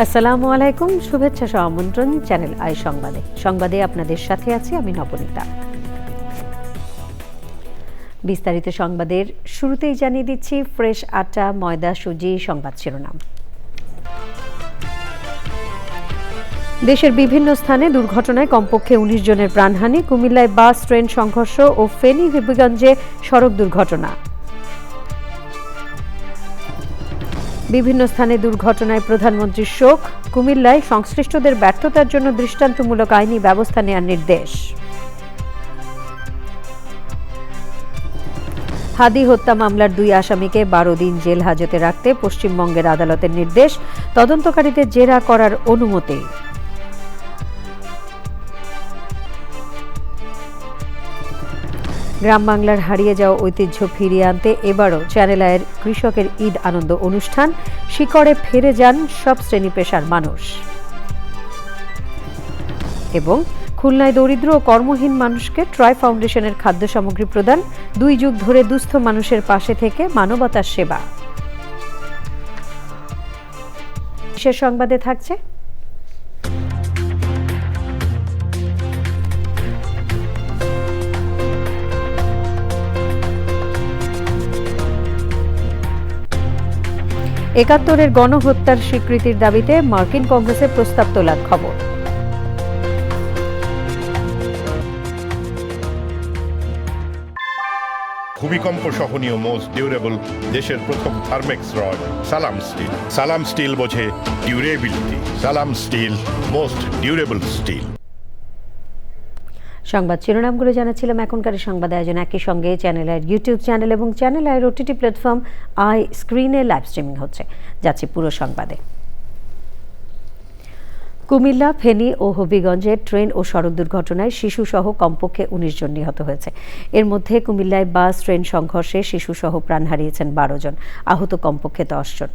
আসসালামু আলাইকুম, শুভেচ্ছা সহ আমন্ত্রণ চ্যানেল আই সংবাদে আপনাদের সাথে আছি আমি নবনীতা। বিস্তারিত সংবাদের শুরুতেই জানিয়ে দিচ্ছি ফ্রেশ আটা, ময়দা, সুজি সংবাদ শিরোনাম। দেশের বিভিন্ন স্থানে দুর্ঘটনায় কমপক্ষে ১৯ জনের প্রাণহানি, কুমিল্লায় বাস ট্রেন সংঘর্ষ ও ফেনী হবিগঞ্জে সড়ক দুর্ঘটনা। বিভিন্ন স্থানে দুর্ঘটনায় প্রধানমন্ত্রীর শোক, কুমিল্লায় সংশ্লিষ্টদের ব্যর্থতার জন্য দৃষ্টান্তমূলক আইনি ব্যবস্থা নেওয়ার নির্দেশ। হাদি হত্যা মামলার ২ আসামিকে ১২ দিন জেল হাজতে রাখতে পশ্চিমবঙ্গের আদালতের নির্দেশ, তদন্তকারীদের জেরা করার অনুমতি। গ্রাম বাংলার হারিয়ে যাওয়া ঐতিহ্য ফিরিয়ে আনতে এবারও চ্যানেল আইয়ের কৃষকের ঈদ আনন্দ অনুষ্ঠান, শিকড়ে ফিরে যান সব শ্রেণী পেশার মানুষ। এবং খুলনায় দরিদ্র ও কর্মহীন মানুষকে ট্রয় ফাউন্ডেশনের খাদ্য সামগ্রী প্রদান, ২ যুগ ধরে দুস্থ মানুষের পাশে থেকে মানবতার সেবা। বিশেষ সংবাদে থাকছে একাত্তরের গণহত্যার স্বীকৃতির দাবিতে মার্কিন কংগ্রেসে প্রস্তাব তোলার খবর। ভূমিকম্প সহনীয় মোস্ট ডিউরেবল দেশের প্রথম থার্মেক্স রড সালাম স্টিল। সালাম স্টিল বোঝে ডিউরেবিলিটি। সালাম স্টিল, মোস্ট ডিউরেবল স্টিল। সংবাদ শিরোনামগুলো জানাচ্ছিলাম। এখনকার সংবাদ আয়োজন একই সঙ্গে চ্যানেল আইয়ের ইউটিউব চ্যানেল এবং চ্যানেল আইয়ের ওটিটি প্ল্যাটফর্ম আই স্ক্রিনে লাইভ স্ট্রিমিং হচ্ছে। যাচ্ছি পুরো সংবাদে। কুমিল্লা, ফেনী ও হবিগঞ্জে ট্রেন ও সড়ক দুর্ঘটনায় শিশুসহ কমপক্ষে ১৯ জন নিহত হয়েছে। এর মধ্যে কুমিল্লায় বাস ট্রেন সংঘর্ষে শিশুসহ প্রাণ হারিয়েছেন ১২ জন, আহত কমপক্ষে ১০ জন।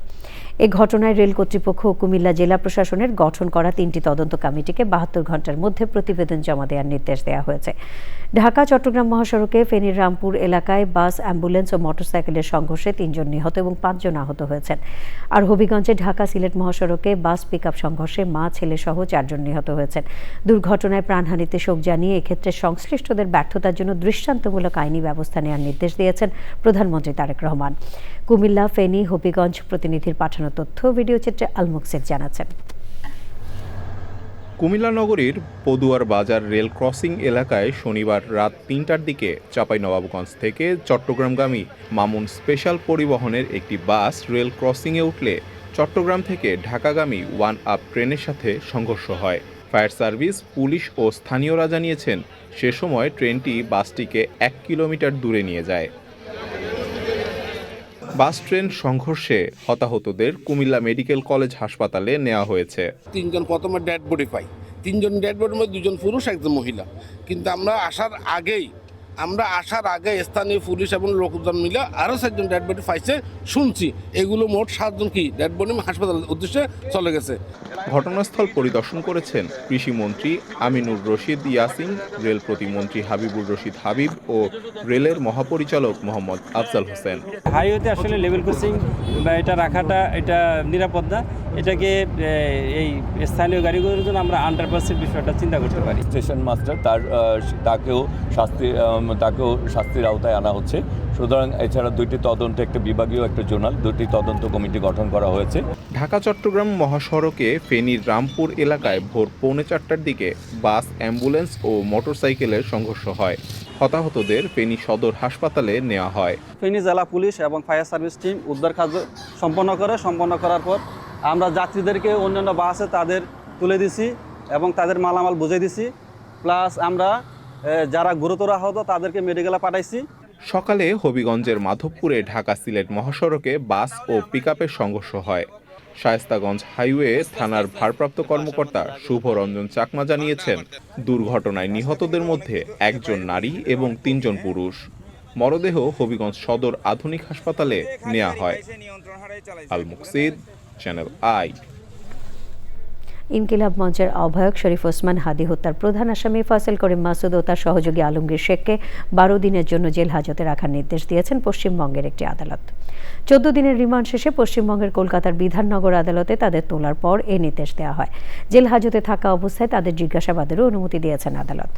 এ ঘটনায় রেল কর্তৃপক্ষ ও কুমিল্লা জেলা প্রশাসনের গঠন করা ৩টি তদন্ত কমিটিকে ৭২ ঘণ্টার মধ্যে প্রতিবেদন জমা দেওয়ার নির্দেশ দেওয়া হয়েছে। ঢাকা চট্টগ্রাম মহাসড়কে ফেনীর রামপুর এলাকায় বাস, অ্যাম্বুলেন্স ও মোটরসাইকেলের সংঘর্ষে ৩ জন নিহত এবং ৫ জন আহত হয়েছেন। আর হবিগঞ্জে ঢাকা সিলেট মহাসড়কে বাস পিকআপ সংঘর্ষে মা, ছেলে সহ ৪ জন নিহত হয়েছেন। দুর্ঘটনায় প্রাণহানিতে শোক জানিয়ে এক্ষেত্রে সংশ্লিষ্টদের ব্যর্থতার জন্য দৃষ্টান্তমূলক আইনি ব্যবস্থা নেওয়ার নির্দেশ দিয়েছেন প্রধানমন্ত্রী তারেক রহমান। কুমিল্লা, ফেনী, হবিগঞ্জ প্রতিনিধির পাঠানো তথ্য ভিডিও চিত্রে আলমুকসেদ জানাচ্ছেন। কুমিল্লা নগরীর পদুয়ার বাজার রেল ক্রসিং এলাকায় শনিবার রাত ৩টার দিকে চাঁপাইনবাবগঞ্জ থেকে চট্টগ্রামগামী মামুন স্পেশাল পরিবহনের একটি বাস রেল ক্রসিংয়ে উঠলে চট্টগ্রাম থেকে ঢাকাগামী ওয়ান আপ ট্রেনের সাথে সংঘর্ষ হয়। ফায়ার সার্ভিস, পুলিশ ও স্থানীয়রা জানিয়েছেন সে সময় ট্রেনটি বাসটিকে ১ কিলোমিটার দূরে নিয়ে যায়। বাস ট্রেন সংঘর্ষে হতাহতদের কুমিল্লা মেডিকেল কলেজ হাসপাতালে নেওয়া হয়েছে। ৩ জন প্রথমে ডেড বডি পাই। ৩ জন ডেড বডির মধ্যে ২ জন পুরুষ, 1 জন মহিলা। কিন্তু আমরা আসার আগে স্থানীয় পুলিশ এবং লোকজন মিলে আরও 4 জন ডেড বডি পাইছে শুনছি। এগুলো মোট 7 জন কি ডেড বডি হাসপাতালের উদ্দেশ্যে চলে গেছে। ঘটনাস্থল পরিদর্শন করেছেন কৃষিমন্ত্রী আমিনুর রশিদ ইয়াসিন, রেল প্রতিমন্ত্রী হাবিবুর রশিদ হাবিব ও রেলের মহাপরিচালক মোহাম্মদ আফজাল হোসেন। হাইওয়েতে আসলে লেভেল ক্রসিং বা এটা রাখাটা এটা নিরাপদ না, এটাকে এই স্থানীয় গাড়িগুলোর জন্য আমরা 100% বিষয়টা চিন্তা করতে পারি। স্টেশন মাস্টার তাকেও শাস্তির আওতায় আনা হচ্ছে। সুতরাং এছাড়া 2টি তদন্ত, একটা বিভাগীয়, একটা জোনাল, 2টি তদন্ত কমিটি গঠন করা হয়েছে। ঢাকা চট্টগ্রাম মহাসড়কে ফেনীর রামপুর এলাকায় ভোর 3:45টার দিকে বাস, অ্যাম্বুলেন্স ও মোটরসাইকেলের সংঘর্ষ হয়। হতাহতদের ফেনী সদর হাসপাতালে নেওয়া হয়। ফেনী জেলা পুলিশ এবং ফায়ার সার্ভিস টিম উদ্ধার কাজ সম্পন্ন করার পর আমরা যাত্রীদেরকে অন্যান্য বাসে তাদের তুলে দিছি এবং তাদের মালামাল বুঝিয়ে দিছি। প্লাস আমরা যারা গুরুতর আহত তাদেরকে মেডিকেলে পাঠাইছি। সকালে হবিগঞ্জের মাধবপুরে ঢাকা সিলেট মহাসড়কে বাস ও পিকআপের সংঘর্ষ হয়। শায়েস্তাগঞ্জ হাইওয়ে থানার ভারপ্রাপ্ত কর্মকর্তা শুভ রঞ্জন চাকমা জানিয়েছেন, দুর্ঘটনায় নিহতদের মধ্যে 1 জন নারী এবং 3 জন পুরুষ। মরদেহ হবিগঞ্জ সদর আধুনিক হাসপাতালে নেওয়া হয়। আল মুকসিদ, চ্যানেল আই। ইনকিলাব মঞ্চের আহ্বায়ক শরীফ ওসমান হাদি হত্যার প্রধান আসামি ফয়সাল করিম মাসুদ ও তার সহযোগী আলমগীর শেখকে 12 দিনের জন্য জেল হাজতে রাখার নির্দেশ দিয়েছেন পশ্চিমবঙ্গের একটি আদালত। 14 দিনের রিমান্ড শেষে পশ্চিমবঙ্গের কলকাতার বিধাননগর আদালতে তাদের তোলার পর এই নির্দেশ দেওয়া হয়। জেল হাজতে থাকা অবস্থায় তাদের জিজ্ঞাসাবাদেরও অনুমতি দিয়েছেন আদালত।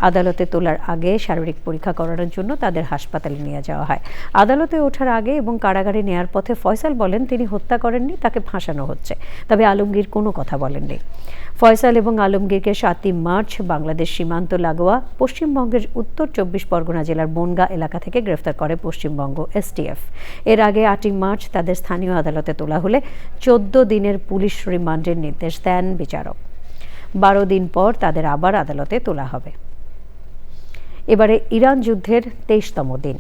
আদালতে তোলার আগে শারীরিক পরীক্ষা করানোর জন্য তাদের হাসপাতালে নিয়ে যাওয়া হয়। আদালতে ওঠার আগে এবং কারাগারে নেয়ার পথে ফয়সাল বলেন তিনি হত্যা করেননি, তাকে ফাঁসানো হচ্ছে। তবে আলমগীর কোনো কথা বলেননি। ফয়সাল এবং আলমগীরকে 7ই মার্চ বাংলাদেশ সীমান্ত লাগোয়া পশ্চিমবঙ্গের উত্তর 24 পরগনা জেলার বনগাঁ এলাকা থেকে গ্রেফতার করে পশ্চিমবঙ্গ STF। এর আগে 8ই মার্চ তাদের স্থানীয় আদালতে তোলা হলে 14 দিনের পুলিশ রিমান্ডের নির্দেশ দেন বিচারক। 12 দিন পর তাদের আবার আদালতে তোলা হবে। এবারে ইরান যুদ্ধের 23তম দিন।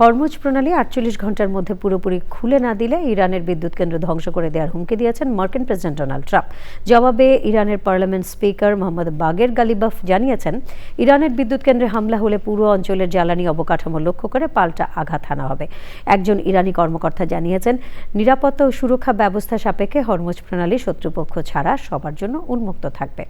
হরমুজ প্রণালী 48 ঘন্টার মধ্যে পুরোপুরি খুলে না দিলে ইরানের বিদ্যুৎ কেন্দ্র ধ্বংস করে দেওয়ার হুমকি দিয়েছেন মার্কিন প্রেসিডেন্ট ডোনাল্ড ট্রাম্প। জবাবে ইরানের পার্লামেন্ট স্পিকার মোহাম্মদ বাগের গালিবাফ জানিয়েছেন, ইরানের বিদ্যুৎ কেন্দ্রে হামলা হলে পুরো অঞ্চলের জ্বালানি অবকাঠামো লক্ষ্য করে পাল্টা আঘাত হানা হবে। একজন ইরানি কর্মকর্তা জানিয়েছেন, নিরাপত্তা ও সুরক্ষা ব্যবস্থা সাপেক্ষে হরমুজ প্রণালী শত্রুপক্ষ ছাড়া সবার জন্য উন্মুক্ত থাকবে।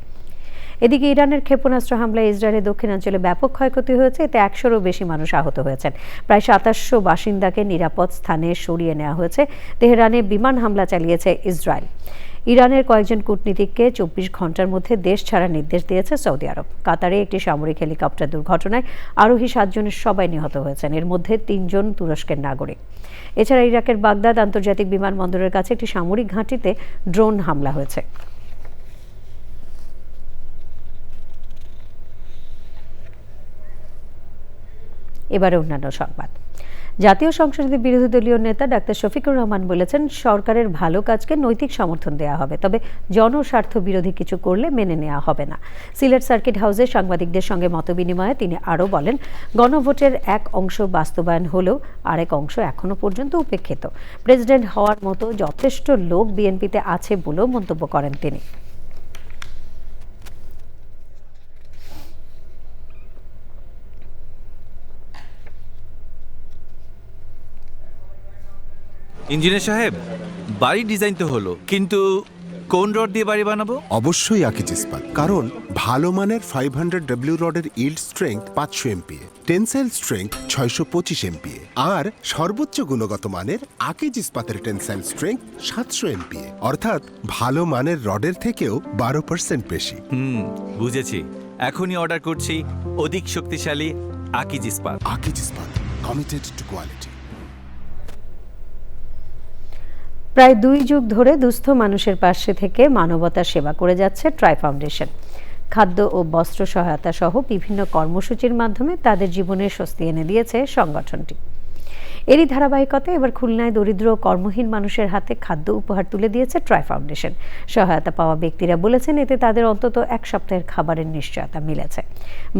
এদিকে ইরানের ক্ষেপণাস্ত্র হামলায় ইসরায়েলের দক্ষিণাঞ্চলে ব্যাপক ক্ষয়ক্ষতি হয়েছে। এতে 100-রও বেশি মানুষ আহত হয়েছেন। প্রায় 2700 বাসিন্দাকে নিরাপদ স্থানে সরিয়ে নেওয়া হয়েছে। তেহরানে বিমান হামলা চালিয়েছে ইসরায়েল। ইরানের কয়েকজন কূটনীতিককে 24 ঘন্টার মধ্যে দেশ ছাড়ার নির্দেশ দিয়েছে সৌদি আরব। কাতারে একটি সামরিক হেলিকপ্টার দুর্ঘটনায় আরোহী 7 জনের সবাই নিহত হয়েছেন। এর মধ্যে 3 জন তুরস্কের নাগরিক। এছাড়া ইরাকের বাগদাদ আন্তর্জাতিক বিমানবন্দরের কাছে একটি সামরিক ঘাঁটিতে ড্রোন হামলা হয়েছে। এবারে অন্যান্য সংবাদ। জাতীয় সংসদে বিরোধী দলীয় নেতা ডাক্তার শফিকুর রহমান বলেছেন, সরকারের ভালো কাজকে নৈতিক সমর্থন দেওয়া হবে, তবে জনস্বার্থ বিরোধী কিছু করলে মেনে নেওয়া হবে না। সিলেট সার্কিট হাউসে সাংবাদিকদের সঙ্গে মতবিনিময়ে তিনি আরও বলেন, গণভোটের এক অংশ বাস্তবায়ন হলেও আরেক অংশ এখনো পর্যন্ত উপেক্ষিত। প্রেসিডেন্ট হওয়ার মতো যথেষ্ট লোক বিএনপিতে আছে বলেও মন্তব্য করেন তিনি। ইঞ্জিনিয়ার সাহেব, বাড়ি ডিজাইন তো হলো, কিন্তু কোন রড দিয়ে বাড়ি বানাবো? অবশ্যই আকিজ ইস্পাত, কারণ ভালো মানের 500W রডের yield strength 500 MPa, tensile strength 625 MPa আর সর্বোচ্চ গুণগত মানের আকিজ ইস্পাতের টেনসাইল স্ট্রেংথ 700 MPa, অর্থাৎ ভালো মানের রডের থেকেও 12% বেশি। বুঝেছি, এখনই অর্ডার করছি অধিক শক্তিশালী আকিজ ইস্পাত। আকিজ ইস্পাত, কমিটেড টু কোয়ালিটি। প্রায় 2 যুগ ধরে দুস্থ মানুষের পাশে থেকে মানবতার সেবা করে যাচ্ছে ট্রাই ফাউন্ডেশন। খাদ্য ও বস্ত্র সহায়তা সহ বিভিন্ন কর্মসূচির মাধ্যমে তাদের জীবনে স্বস্তি এনে দিয়েছে সংগঠনটি। এরই ধারাবাহিকতায় এবার খুলনায় দরিদ্র ও কর্মহীন মানুষের হাতে খাদ্য উপহার তুলে দিয়েছে ট্রাই ফাউন্ডেশন। সহায়তা পাওয়া ব্যক্তিরা বলেছেন, এতে তাদের অন্তত 1 সপ্তাহের খাবারের নিশ্চয়তা মিলেছে।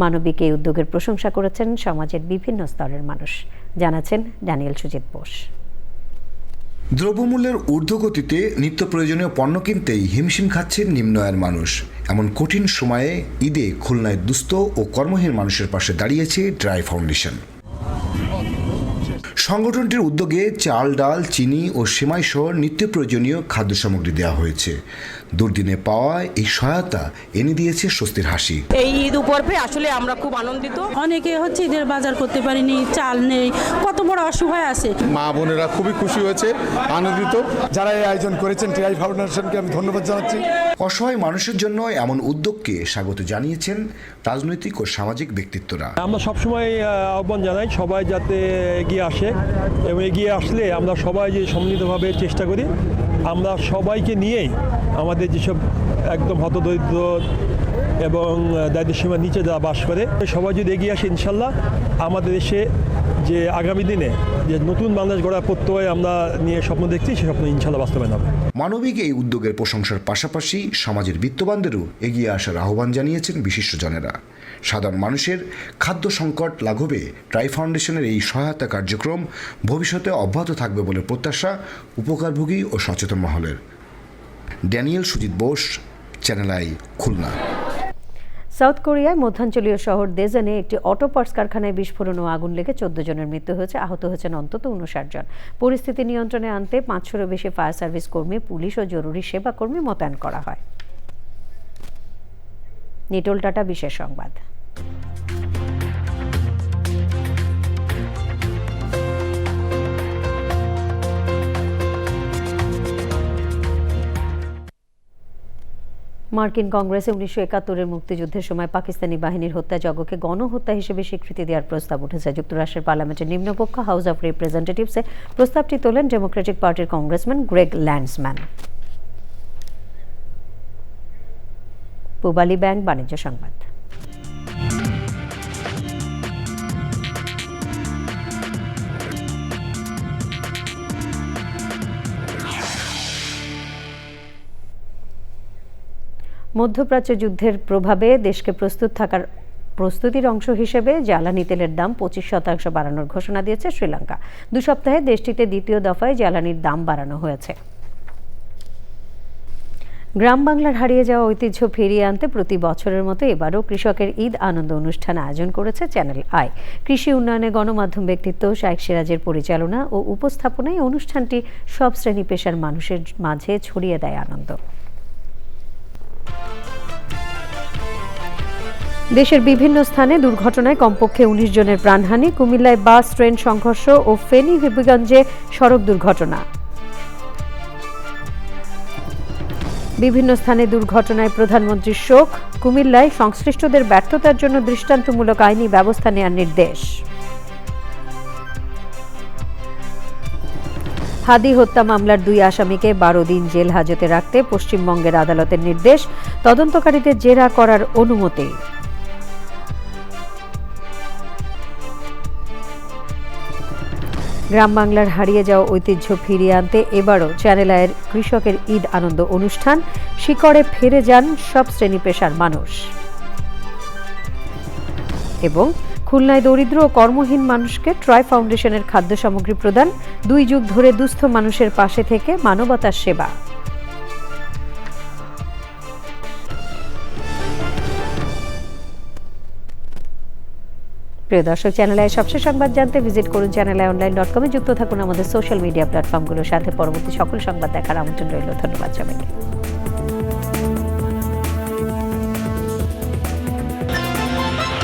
মানবিক এই উদ্যোগের প্রশংসা করেছেন সমাজের বিভিন্ন স্তরের মানুষ, জানাচ্ছেন ড্যানিয়েল সুজিত বোস। দ্রব্যমূল্যের ঊর্ধ্বগতিতে নিত্য প্রয়োজনীয় পণ্য কিনতেই হিমশিম খাচ্ছেন নিম্ন আয়ের মানুষ। এমন কঠিন সময়ে ঈদে খুলনায় দুস্থ ও কর্মহীন মানুষের পাশে দাঁড়িয়েছে ট্রাই ফাউন্ডেশন। সংগঠনটির উদ্যোগে চাল, ডাল, চিনি ও সেমাই সহ নিত্য প্রয়োজনীয় খাদ্য সামগ্রী দেওয়া হয়েছে। দুর্দিনে পাওয়া এই সহায়তা এনে দিয়েছে স্বস্তির হাসি। এই ঈদ উপলক্ষে আসলে আমরা খুব আনন্দিত। অনেকে হচ্ছে ঈদের বাজার করতে পারিনি, চাল নেই, কত বড় অসহায় আছে। মা বোনেরা খুবই খুশি হয়েছে, আনন্দিত। যারা এই আয়োজন করেছেন ট্রাই ফাউন্ডেশনকে আমি ধন্যবাদ জানাচ্ছি। অসহায় মানুষের জন্য এমন উদ্যোগকে স্বাগত জানিয়েছেন রাজনৈতিক ও সামাজিক ব্যক্তিত্বরা। আমরা সবসময় আহ্বান জানাই সবাই যাতে এগিয়ে আসে, এবং এগিয়ে আসলে আমরা সবাই যে সম্মিলিতভাবে চেষ্টা করি, আমরা সবাইকে নিয়েই আমাদের যেসব একদম হতদরিদ্র এবং দারিদ্র্যসীমার নিচে যারা বাস করে সবাই যদি এগিয়ে আসে, ইনশাল্লাহ আমাদের দেশে যে আগামী দিনে যে নতুন বাংলাদেশ গড়ার প্রত্যয় আমরা নিয়ে স্বপ্ন দেখছি, সে স্বপ্ন ইনশাল্লাহ বাস্তবায়ন হবে। মানবিক এই উদ্যোগের প্রশংসার পাশাপাশি সমাজের বিত্তবানদেরও এগিয়ে আসার আহ্বান জানিয়েছেন বিশিষ্টজনেরা। সাধারণ মানুষের খাদ্য সংকট লাঘবে ট্রাই ফাউন্ডেশনের এই সহায়তা কার্যক্রম ভবিষ্যতে অব্যাহত থাকবে বলে প্রত্যাশা উপকারভোগী ও সচেতন মহলের। Daniel Sujit Bose, channel I, Khulna. South কোরিয়ায় মধ্যাঞ্চলীয় শহর দেজনে একটি অটো পার্টস কারখানায় বিস্ফোরণ ও আগুন লেগে 14 জনের মৃত্যু হয়েছে, আহত হয়েছেন অন্তত 59 জন। পরিস্থিতি নিয়ন্ত্রণে আনতে 500-এরও বেশি ফায়ার সার্ভিস কর্মী, পুলিশ ও জরুরি সেবা কর্মী মোতায়েন করা হয়। নিটোল টাটা বিশেষ সংবাদ। মার্কিন কংগ্রেসে 1971-এর মুক্তিযুদ্ধের সময় পাকিস্তানি বাহিনীর হত্যাযজ্ঞকে গণহত্যা হিসেবে স্বীকৃতি দেওয়ার প্রস্তাব উঠেছে। যুক্তরাষ্ট্রের পার্লামেন্টের নিম্নকক্ষ হাউস অব রিপ্রেজেন্টেটিভসে প্রস্তাবটি তোলেন ডেমোক্রেটিক পার্টির কংগ্রেসম্যান গ্রেগ ল্যান্ডসম্যান। পূবালী ব্যাংক বাণিজ্য সংবাদ। মধ্যপ্রাচ্য যুদ্ধের প্রভাবে দেশকে প্রস্তুতির অংশ হিসেবে জ্বালানি তেলের দাম 25% বাড়ানোর ঘোষণা দিয়েছে শ্রীলঙ্কা। 2 সপ্তাহে দেশটিতে দ্বিতীয় দফায় জ্বালানির দাম বাড়ানো হয়েছে। গ্রাম বাংলার হারিয়ে যাওয়া ঐতিহ্য ফিরিয়ে আনতে প্রতি বছরের মতো এবারও কৃষকের ঈদ আনন্দ অনুষ্ঠান আয়োজন করেছে চ্যানেল আই। কৃষি উন্নয়নে গণমাধ্যম ব্যক্তিত্ব শাইখ সিরাজের পরিচালনা ও উপস্থাপনায় অনুষ্ঠানটি সব শ্রেণী পেশার মানুষের মাঝে ছড়িয়ে দেয় আনন্দ। দেশের বিভিন্ন স্থানে দুর্ঘটনায় কমপক্ষে 19 জনের প্রাণহানি। কুমিল্লায় বাস ট্রেন সংঘর্ষ ও ফেনী হবিগঞ্জে সড়ক দুর্ঘটনা। বিভিন্ন স্থানে দুর্ঘটনায় প্রধানমন্ত্রীর শোক। কুমিল্লায় সংশ্লিষ্টদের ব্যর্থতার জন্য দৃষ্টান্তমূলক আইনি ব্যবস্থা নেওয়ার নির্দেশ। হাদি হত্যা মামলার 2 আসামিকে 12 দিন জেল হাজতে রাখতে পশ্চিমবঙ্গের আদালতের নির্দেশ। তদন্তকারীদের জেরা করার অনুমতি। গ্রাম বাংলার হারিয়ে যাওয়া ঐতিহ্য ফিরিয়ে আনতে এবারও চ্যানেল আইয়ের কৃষকের ঈদ আনন্দ অনুষ্ঠান। শিকড়ে ফিরে যান সব শ্রেণী পেশার মানুষ। এবং খুলনায় দরিদ্র ও কর্মহীন মানুষকে ট্রাই ফাউন্ডেশনের খাদ্য সামগ্রী প্রদান। 2 যুগ ধরে দুস্থ মানুষের পাশে থেকে মানবতার সেবা। প্রিয় দর্শক, চ্যানেল আই সবশেষ সংবাদ জানতে ভিজিট করুন channelionline.com-এ। যুক্ত থাকুন আমাদের সোশ্যাল মিডিয়া প্ল্যাটফর্মগুলোর সাথে। পরবর্তী সকল সংবাদ দেখার আমন্ত্রণ রইল। ধন্যবাদ সবাইকে।